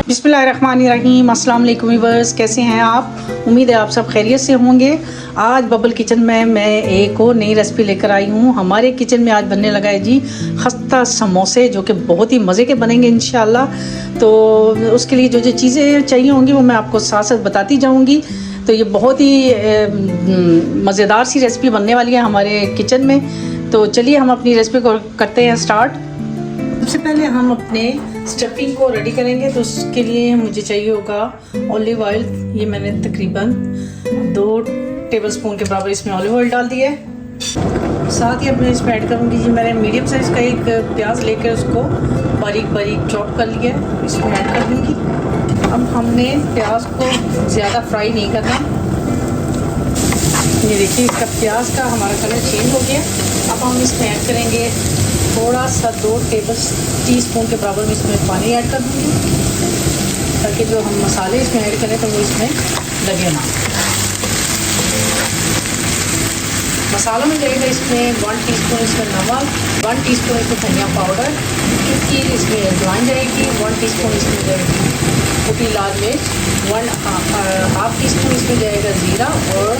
बिस्मिल्लाहिर्रहमानिर्रहीम। अस्सलाम वालेकुम व्यूअर्स, कैसे हैं आप? उम्मीद है आप सब खैरियत से होंगे। आज बबल किचन में मैं एक और नई रेसिपी लेकर आई हूँ। हमारे किचन में आज बनने लगा है जी खस्ता समोसे, जो कि बहुत ही मज़े के बनेंगे इंशाल्लाह। तो उसके लिए जो जो चीज़ें चाहिए होंगी वो मैं आपको साथ साथ बताती जाऊँगी। तो ये बहुत ही मज़ेदार सी रेसिपी बनने वाली है हमारे किचन में। तो चलिए हम अपनी रेसिपी को करते हैं स्टार्ट। सबसे पहले हम अपने स्टफिंग को रेडी करेंगे। तो उसके लिए मुझे चाहिए होगा ऑलिव ऑयल। ये मैंने तकरीबन 2 टेबलस्पून के बराबर इसमें ऑलिव ऑयल डाल दिया है। साथ ही अब मैं इसमें ऐड करूँगी जी, मैंने मीडियम साइज़ का एक प्याज लेकर उसको बारीक बारीक चॉप कर लिया है, इसमें ऐड कर दूँगी। अब हमने प्याज को ज़्यादा फ्राई नहीं करना। ये देखिए इसका प्याज का हमारा कलर चेंज हो गया। अब हम इसमें ऐड करेंगे थोड़ा सा 2 टीस्पून के बराबर में इसमें पानी ऐड कर दूँगी, ताकि जो हम मसाले इसमें ऐड करें तो वो इसमें लगे ना। मसालों में जाएगा इसमें 1 टीस्पून इसमें नमक, 1 टीस्पून इसमें धनिया पाउडर, चुटकी इसमें अजवाइन जाएगी, 1 टीस्पून इसमें जाएगी कुटी लाल मिर्च, 1/2 टीस्पून इसमें जाएगा ज़ीरा और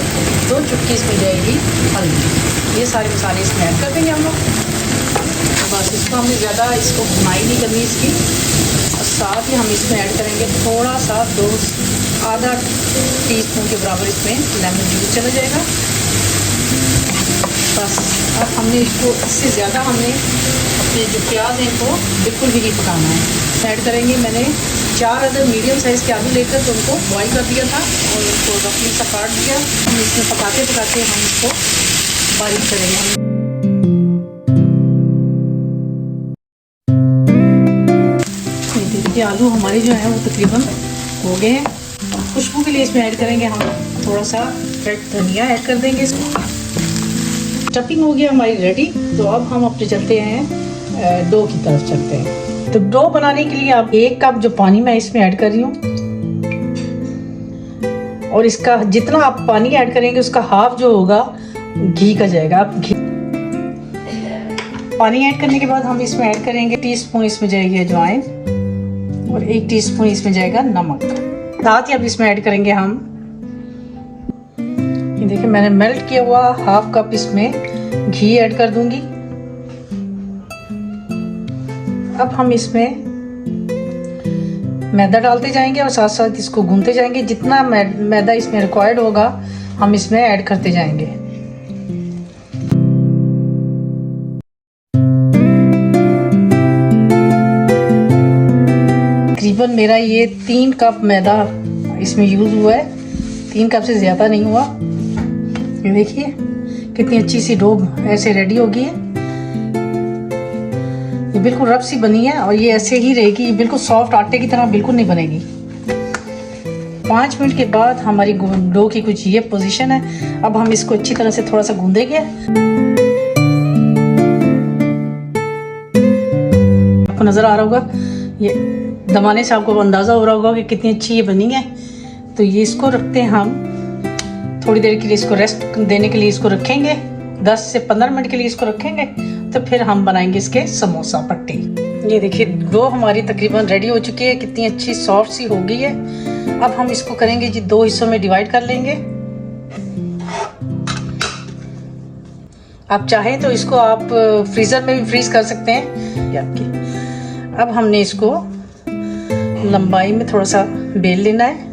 2 चुटकी इसमें जाएगी हल्दी। ये सारे मसाले इसमें ऐड कर देंगे हम लोग। बस इसको हमने ज़्यादा इसको भुनाई नहीं करनी इसकी। और साथ ही हम इसमें ऐड करेंगे थोड़ा सा आधा टीस्पून के बराबर इसमें लेमन जूस चला जाएगा। बस अब हमने इसको इससे ज़्यादा हमने अपने जो प्याज हैं इनको बिल्कुल भी नहीं पकाना है। ऐड करेंगे मैंने 4 अदर मीडियम साइज़ के आलू लेकर तो उनको बॉईल कर दिया था और उनको रफली सा काट दिया। हम इसमें पकाते पकाते हम इसको बारीक करेंगे। ये आलू हमारे जो है वो तकरीबन हो गए हैं। खुशबू के लिए इसमें ऐड करेंगे हम थोड़ा सा रेड धनिया ऐड कर देंगे इसको। स्टफिंग हो गया हमारी रेडी। तो अब हम अपने चलते हैं डो की तरफ चलते हैं। तो डो बनाने के लिए आप 1 कप जो पानी मैं इसमें ऐड कर रही हूँ, और इसका जितना आप पानी ऐड करेंगे उसका हाफ जो होगा घी का जाएगा। आप घी पानी ऐड करने के बाद हम इसमें ऐड करेंगे टीस्पून इसमें जाएगी अजवाइन और 1 टीस्पून इसमें जाएगा नमक। साथ ही अब इसमें ऐड करेंगे हम, ये देखिए मैंने मेल्ट किया हुआ 1/2 कप इसमें घी ऐड कर दूंगी। अब हम इसमें मैदा डालते जाएंगे और साथ साथ इसको गूंथते जाएंगे। जितना मैदा इसमें रिक्वायर्ड होगा हम इसमें ऐड करते जाएंगे। तकरीबन मेरा ये 3 कप मैदा इसमें यूज़ हुआ है, 3 कप से ज़्यादा नहीं हुआ। ये देखिए कितनी अच्छी सी डो ऐसे रेडी होगी है। ये बिल्कुल रफ सी बनी है और ये ऐसे ही रहेगी, ये बिल्कुल सॉफ्ट आटे की तरह बिल्कुल नहीं बनेगी। 5 मिनट के बाद हमारी डो की कुछ ये पोजीशन है। अब हम इसको अच्छी तरह से थोड़ा सा गूंदेंगे। आपको नज़र आ रहा होगा, ये दबाने से आपको अंदाज़ा हो रहा होगा कि कितनी अच्छी ये बनी है। तो ये इसको रखते हैं हम थोड़ी देर के लिए, इसको रेस्ट देने के लिए इसको रखेंगे। 10 से 15 मिनट के लिए इसको रखेंगे। तो फिर हम बनाएंगे इसके समोसा पट्टी। ये देखिए डो हमारी तकरीबन रेडी हो चुकी है, कितनी अच्छी सॉफ्ट सी हो गई है। अब हम इसको करेंगे जी 2 हिस्सों में डिवाइड कर लेंगे। आप चाहें तो इसको आप फ्रीज़र में भी फ्रीज कर सकते हैं आपकी। अब हमने इसको लंबाई में थोड़ा सा बेल लेना है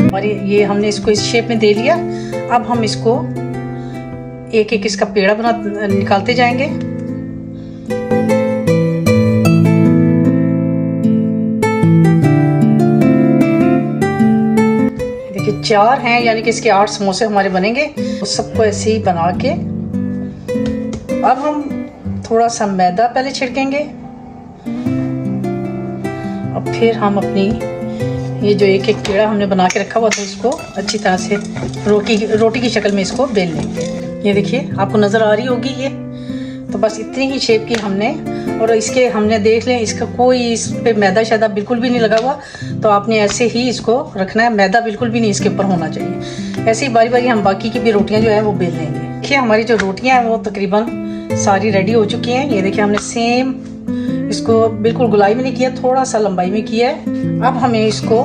और ये हमने इसको इस शेप में दे लिया। अब हम इसको एक एक इसका पेड़ा निकालते जाएंगे। देखिए 4 हैं, यानी कि इसके 8 समोसे हमारे बनेंगे। तो सबको ऐसे ही बना के अब हम थोड़ा सा मैदा पहले छिड़केंगे और फिर हम अपनी ये जो एक पेड़ा हमने बना के रखा हुआ था इसको अच्छी तरह से रोटी की शक्ल में इसको बेल लेंगे। ये देखिए आपको नज़र आ रही होगी ये। तो बस इतनी ही शेप की हमने, और इसके हमने देख लें इसका कोई इस पे मैदा शैदा बिल्कुल भी नहीं लगा हुआ। तो आपने ऐसे ही इसको रखना है, मैदा बिल्कुल भी नहीं इसके ऊपर होना चाहिए। ऐसे ही बारी बारी हम बाकी की भी रोटियां जो है वो बेल लेंगे। देखिए हमारी जो रोटियां हैं वो तकरीबन सारी रेडी हो चुकी हैं। ये देखिए हमने सेम इसको बिल्कुल गुलाई में नहीं किया, थोड़ा सा लंबाई में किया है। अब हमें इसको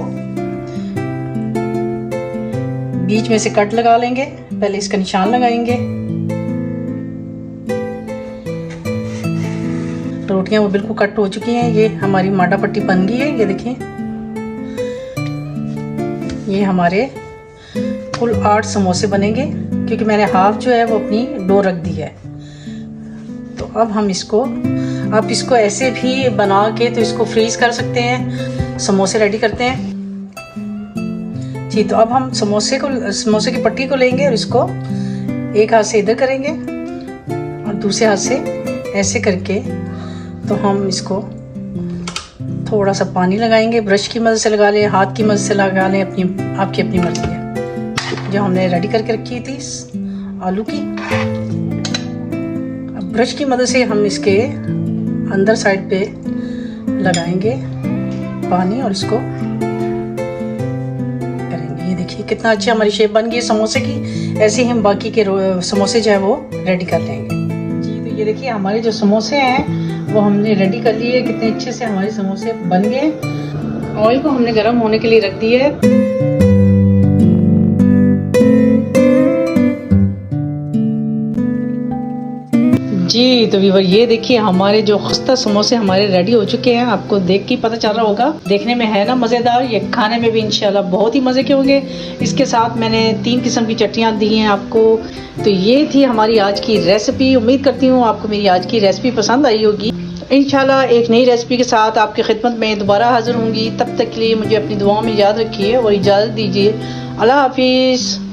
बीच में से कट लगा लेंगे, पहले इसका निशान लगाएंगे। रोटियां वो बिल्कुल कट हो चुकी हैं। ये हमारी माटा पट्टी बन गई है, ये देखिए। ये हमारे कुल 8 समोसे बनेंगे, क्योंकि मैंने हाफ जो है वो अपनी डो रख दी है। तो अब हम इसको, आप इसको ऐसे भी बना के तो इसको फ्रीज कर सकते हैं। समोसे रेडी करते हैं जी। तो अब हम समोसे की पट्टी को लेंगे और इसको एक हाथ से इधर करेंगे और दूसरे हाथ से ऐसे करके, तो हम इसको थोड़ा सा पानी लगाएंगे। ब्रश की मदद से लगा लें, हाथ की मदद से लगा लें, आपकी अपनी मर्जी है। जो हमने रेडी करके रखी थी आलू की, अब ब्रश की मदद से हम इसके अंदर साइड पे लगाएंगे पानी और इसको करेंगे। ये देखिए कितना अच्छी हमारी शेप बन गई समोसे की। ऐसे ही हम बाकी के समोसे जो है वो रेडी कर लेंगे जी। तो ये देखिए हमारे जो समोसे हैं वो हमने रेडी कर लिए। कितने अच्छे से हमारे समोसे बन गए। ऑयल को हमने गर्म होने के लिए रख दिया है। जी तो व्यूअर ये देखिए हमारे जो खस्ता समोसे हमारे रेडी हो चुके हैं। आपको देख के पता चल रहा होगा, देखने में है ना मज़ेदार। ये खाने में भी इंशाल्लाह बहुत ही मज़े के होंगे। इसके साथ मैंने 3 किस्म की चटनियाँ दी हैं आपको। तो ये थी हमारी आज की रेसिपी। उम्मीद करती हूँ आपको मेरी आज की रेसिपी पसंद आई होगी। इंशाल्लाह एक नई रेसिपी के साथ आपकी खिदमत में दोबारा हाजिर होंगी। तब तक के लिए मुझे अपनी दुआओं में याद रखिए और इजाज़त दीजिए। अल्लाह हाफिज़।